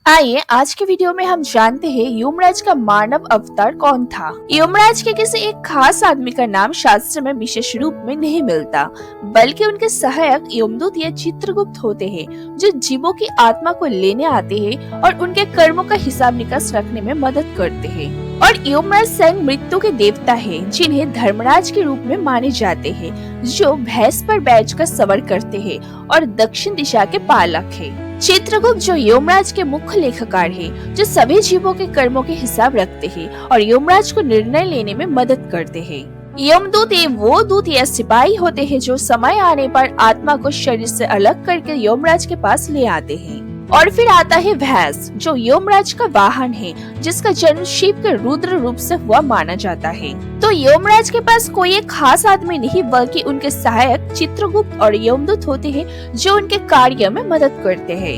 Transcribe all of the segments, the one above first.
आइए आज के वीडियो में हम जानते हैं यमराज का मानव अवतार कौन था। यमराज के किसी एक खास आदमी का नाम शास्त्र में विशेष रूप में नहीं मिलता, बल्कि उनके सहायक यमदूत या चित्रगुप्त होते हैं, जो जीवों की आत्मा को लेने आते हैं और उनके कर्मों का हिसाब निकास रखने में मदद करते हैं। और यमराज स्वयं मृत्यु के देवता हैं, जिन्हें धर्मराज के रूप में माने जाते हैं, जो भैंस पर बैठकर सवार करते हैं और दक्षिण दिशा के पालक हैं। चित्रगुप्त जो यमराज के मुख्य लेखाकार हैं, जो सभी जीवों के कर्मों के हिसाब रखते हैं और यमराज को निर्णय लेने में मदद करते हैं। यमदूत ये वो दूत या सिपाही होते हैं जो समय आने पर आत्मा को शरीर से अलग करके यमराज के पास ले आते हैं। और फिर आता है भैंस, जो यमराज का वाहन है, जिसका जन्म शिव के रुद्र रूप से हुआ माना जाता है। तो यमराज के पास कोई एक खास आदमी नहीं, बल्कि उनके सहायक चित्रगुप्त और यमदूत होते हैं, जो उनके कार्य में मदद करते हैं।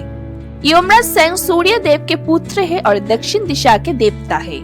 यमराज स्वयं सूर्य देव के पुत्र है और दक्षिण दिशा के देवता है।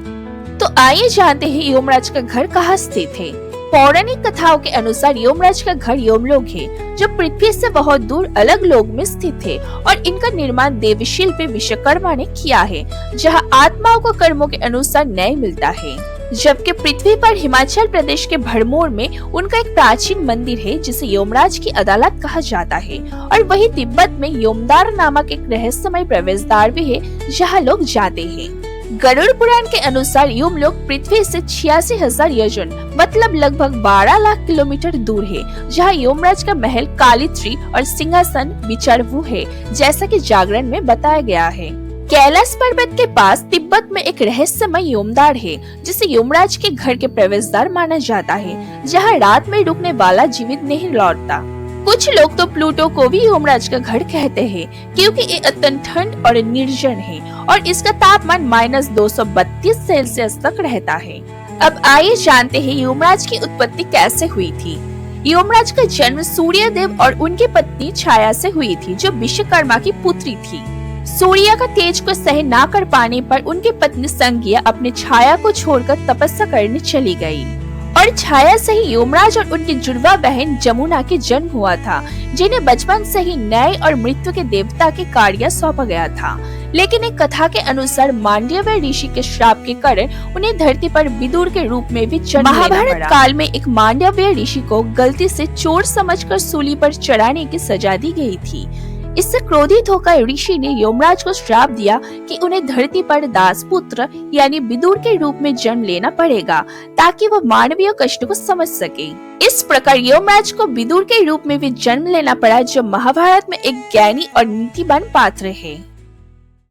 तो आइए जानते हैं यमराज का घर कहाँ स्थित है। पौराणिक कथाओं के अनुसार यमराज का घर यमलोक है, जो पृथ्वी से बहुत दूर अलग लोक में स्थित है, और इनका निर्माण देवशिल्पी विश्वकर्मा ने किया है, जहां आत्माओं को कर्मों के अनुसार न्याय मिलता है। जबकि पृथ्वी पर हिमाचल प्रदेश के भरमौर में उनका एक प्राचीन मंदिर है, जिसे यमराज की अदालत कहा जाता है। और वही तिब्बत में यमदार नामक एक रहस्यमय प्रवेशद्वार भी है, जहाँ लोग जाते हैं। गरुड़ पुराण के अनुसार यमलोक पृथ्वी से 86,000 योजन मतलब लगभग 12 लाख किलोमीटर दूर है, जहाँ यमराज का महल, कालित्री और सिंहासन विचरवु है, जैसा कि जागरण में बताया गया है। कैलाश पर्वत के पास तिब्बत में एक रहस्यमय यमदार है, जिसे यमराज के घर के प्रवेशद्वार माना जाता है, जहाँ रात में रुकने वाला जीवित नहीं लौटता। कुछ लोग तो प्लूटो को भी यमराज का घर कहते हैं, क्योंकि ये अत्यंत ठंड और निर्जन है और इसका तापमान -232 सेल्सियस तक रहता है। अब आइए जानते हैं यमराज की उत्पत्ति कैसे हुई थी। यमराज का जन्म सूर्य देव और उनकी पत्नी छाया से हुई थी, जो विश्वकर्मा की पुत्री थी। सूर्य का तेज को सहन न कर पाने पर उनकी पत्नी संज्ञा अपने छाया को छोड़कर तपस्या करने चली गई, और छाया से ही यमराज और उनकी जुड़वा बहन जमुना के जन्म हुआ था, जिन्हें बचपन से ही न्याय और मृत्यु के देवता के कार्य सौंपा गया था। लेकिन एक कथा के अनुसार मांडव्य ऋषि के श्राप के कारण उन्हें धरती पर विदुर के रूप में भी जन्म लेना पड़ा। महाभारत काल में एक मांडव्य ऋषि को गलती से चोर समझकर सूली पर चढ़ाने की सजा दी गई थी। इससे क्रोधित होकर ऋषि ने यमराज को श्राप दिया कि उन्हें धरती पर दास पुत्र यानी विदुर के रूप में जन्म लेना पड़ेगा, ताकि वो मानवीय कष्ट को समझ सके। इस प्रकार यमराज को विदुर के रूप में भी जन्म लेना पड़ा, जो महाभारत में एक ज्ञानी और नीतिवान पात्र है।